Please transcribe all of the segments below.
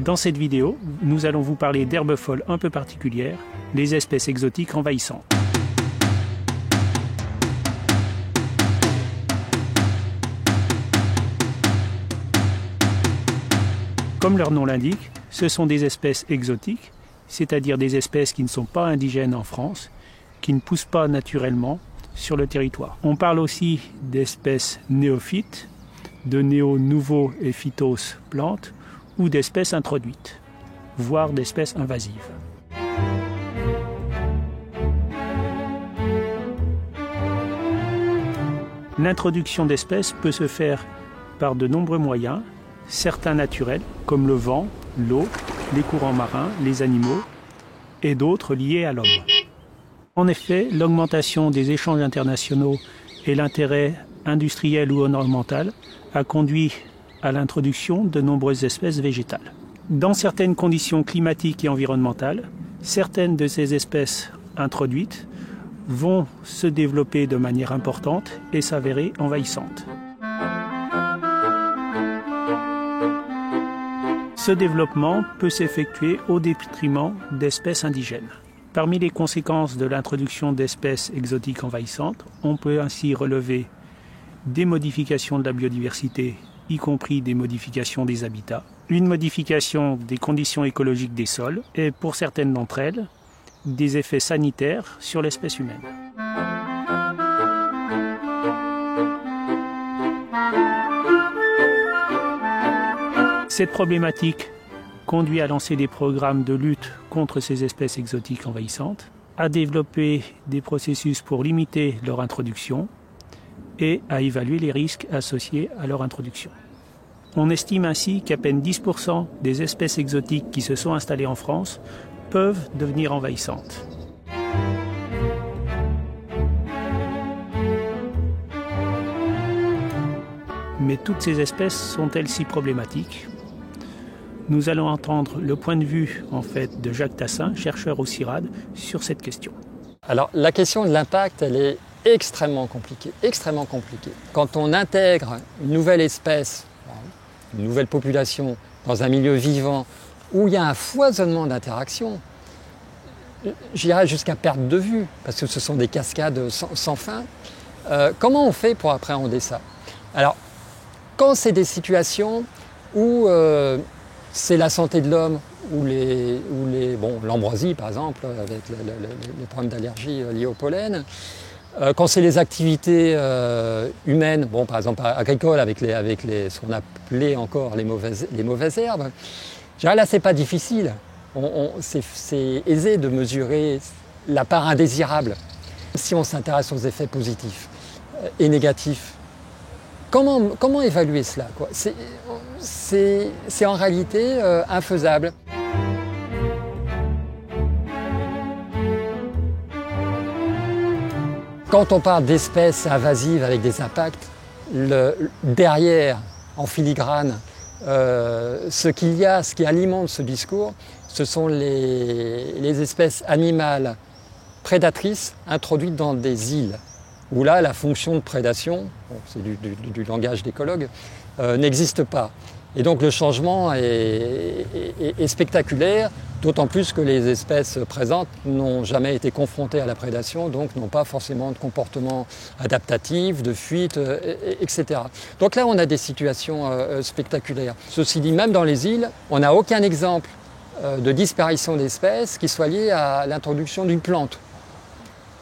Dans cette vidéo, nous allons vous parler d'herbes folles un peu particulières, les espèces exotiques envahissantes. Comme leur nom l'indique, ce sont des espèces exotiques, c'est-à-dire des espèces qui ne sont pas indigènes en France, qui ne poussent pas naturellement sur le territoire. On parle aussi d'espèces néophytes, de néo-nouveaux et phytos plantes, ou d'espèces introduites, voire d'espèces invasives. L'introduction d'espèces peut se faire par de nombreux moyens, certains naturels, comme le vent, l'eau, les courants marins, les animaux, et d'autres liés à l'homme. En effet, l'augmentation des échanges internationaux et l'intérêt industriel ou ornemental a conduit à l'introduction de nombreuses espèces végétales. Dans certaines conditions climatiques et environnementales, certaines de ces espèces introduites vont se développer de manière importante et s'avérer envahissantes. Ce développement peut s'effectuer au détriment d'espèces indigènes. Parmi les conséquences de l'introduction d'espèces exotiques envahissantes, on peut ainsi relever des modifications de la biodiversité, y compris des modifications des habitats, une modification des conditions écologiques des sols et, pour certaines d'entre elles, des effets sanitaires sur l'espèce humaine. Cette problématique conduit à lancer des programmes de lutte contre ces espèces exotiques envahissantes, à développer des processus pour limiter leur introduction et à évaluer les risques associés à leur introduction. On estime ainsi qu'à peine 10% des espèces exotiques qui se sont installées en France peuvent devenir envahissantes. Mais toutes ces espèces sont-elles si problématiques ? Nous allons entendre le point de vue de Jacques Tassin, chercheur au CIRAD, sur cette question. Alors la question de l'impact, elle est extrêmement compliquée. Quand on intègre une nouvelle espèce, une nouvelle population dans un milieu vivant où il y a un foisonnement d'interactions, j'irais jusqu'à perte de vue, parce que ce sont des cascades sans fin. Comment on fait pour appréhender ça? Alors, quand c'est des situations où c'est la santé de l'homme, ou l'ambroisie par exemple, avec les problèmes d'allergie liés au pollen, quand c'est les activités humaines, par exemple agricoles, avec ce qu'on appelait encore les mauvaises herbes, là c'est pas difficile. C'est aisé de mesurer la part indésirable. Si on s'intéresse aux effets positifs et négatifs, comment évaluer cela, quoi? C'est en réalité infaisable. Quand on parle d'espèces invasives avec des impacts, derrière, en filigrane, ce qui alimente ce discours, ce sont les espèces animales prédatrices introduites dans des îles, où là, la fonction de prédation, c'est du langage d'écologue, n'existe pas. Et donc le changement est spectaculaire, d'autant plus que les espèces présentes n'ont jamais été confrontées à la prédation, donc n'ont pas forcément de comportement adaptatif, de fuite, etc. Donc là, on a des situations spectaculaires. Ceci dit, même dans les îles, on n'a aucun exemple de disparition d'espèces qui soit lié à l'introduction d'une plante.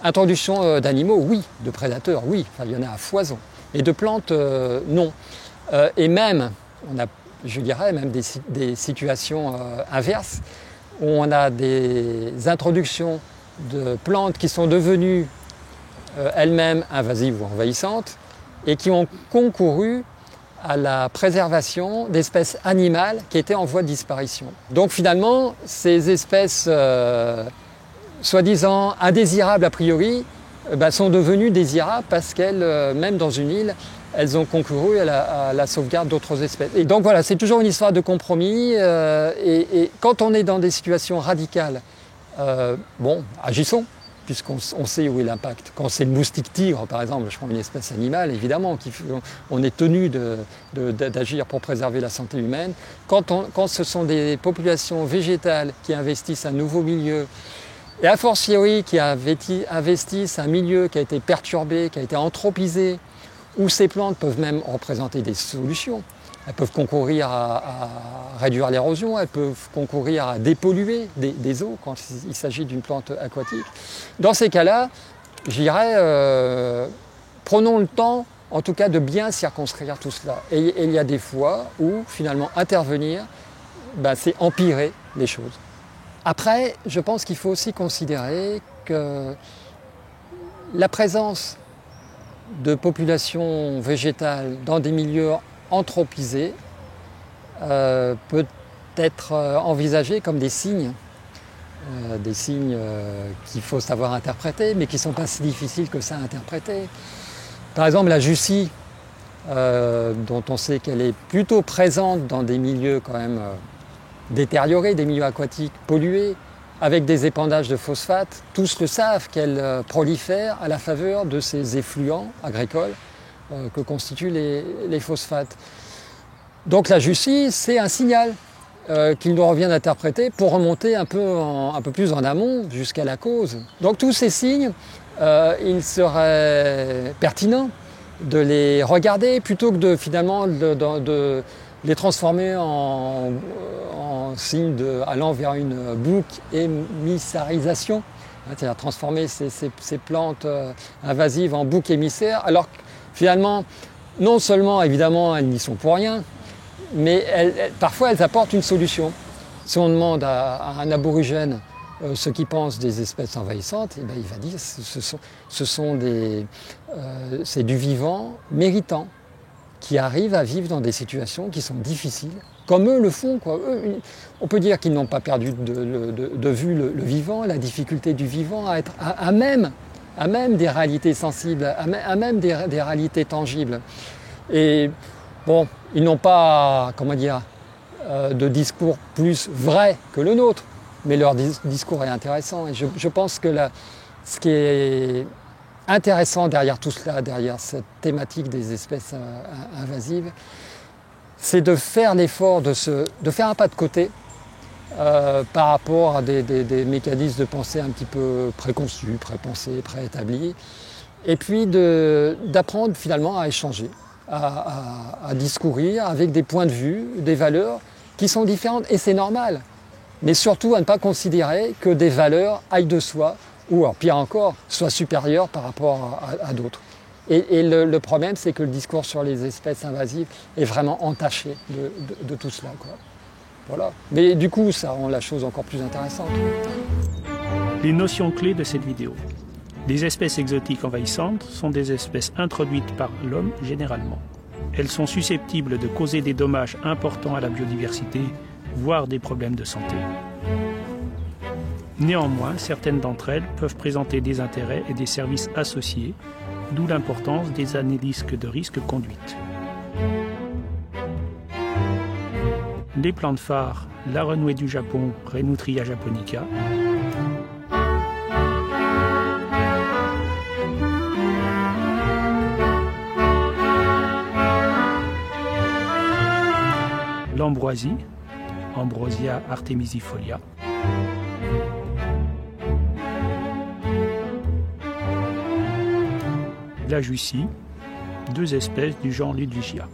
Introduction d'animaux, oui, de prédateurs, oui, il y en a à foison. Et de plantes, non. Et même, je dirais même des situations inverses, où on a des introductions de plantes qui sont devenues elles-mêmes invasives ou envahissantes et qui ont concouru à la préservation d'espèces animales qui étaient en voie de disparition. Donc finalement, ces espèces soi-disant indésirables a priori sont devenues désirables parce qu'elles, même dans une île, elles ont concouru à la sauvegarde d'autres espèces. Et donc voilà, c'est toujours une histoire de compromis. Et quand on est dans des situations radicales, agissons. puisqu'on sait où est l'impact. Quand c'est le moustique tigre, par exemple, je prends une espèce animale, évidemment, on est tenu d'agir pour préserver la santé humaine. Quand ce sont des populations végétales qui investissent un nouveau milieu, et a fortiori qui investissent un milieu qui a été perturbé, qui a été anthropisé, où ces plantes peuvent même représenter des solutions. Elles peuvent concourir à réduire l'érosion, elles peuvent concourir à dépolluer des eaux quand il s'agit d'une plante aquatique. Dans ces cas-là, je dirais, prenons le temps, en tout cas, de bien circonscrire tout cela. Et il y a des fois où, finalement, intervenir, c'est empirer les choses. Après, je pense qu'il faut aussi considérer que la présence de populations végétales dans des milieux anthropisés peut être envisagée comme des signes qu'il faut savoir interpréter, mais qui ne sont pas si difficiles que ça à interpréter. Par exemple, la Jussie, dont on sait qu'elle est plutôt présente dans des milieux quand même détériorés, des milieux aquatiques pollués, avec des épandages de phosphate, tous le savent qu'elle prolifère à la faveur de ces effluents agricoles que constituent les phosphates. Donc la Jussie, c'est un signal qu'il nous revient d'interpréter pour remonter un peu plus en amont jusqu'à la cause. Donc tous ces signes, il serait pertinent de les regarder plutôt que finalement de les transformer en signe allant vers une bouc émissarisation, c'est-à-dire transformer ces plantes invasives en boucs émissaires, alors que finalement, non seulement évidemment elles n'y sont pour rien, mais parfois elles apportent une solution. Si on demande à un aborigène ce qu'il pense des espèces envahissantes, il va dire c'est du vivant méritant, qui arrivent à vivre dans des situations qui sont difficiles, comme eux le font, quoi. Eux, on peut dire qu'ils n'ont pas perdu de vue le vivant, la difficulté du vivant à être à même des réalités sensibles, à même des réalités tangibles. Et bon, ils n'ont pas, de discours plus vrai que le nôtre, mais leur discours est intéressant. Et je pense que ce qui est intéressant derrière tout cela, derrière cette thématique des espèces invasives, c'est de faire l'effort de faire un pas de côté par rapport à des mécanismes de pensée un petit peu préconçus, prépensés, préétablis, et puis d'apprendre finalement à échanger, à discourir avec des points de vue, des valeurs qui sont différentes, et c'est normal, mais surtout à ne pas considérer que des valeurs aillent de soi, ou alors, pire encore, soient supérieures par rapport à d'autres. Et le problème, c'est que le discours sur les espèces invasives est vraiment entaché de tout cela, quoi. Voilà. Mais du coup, ça rend la chose encore plus intéressante. Les notions clés de cette vidéo. Les espèces exotiques envahissantes sont des espèces introduites par l'homme généralement. Elles sont susceptibles de causer des dommages importants à la biodiversité, voire des problèmes de santé. Néanmoins, certaines d'entre elles peuvent présenter des intérêts et des services associés, d'où l'importance des analyses de risques conduites. Les plantes phares, la renouée du Japon, Rhenutria japonica, l'ambroisie, Ambrosia artemisifolia, la Jussie, deux espèces du genre Ludwigia.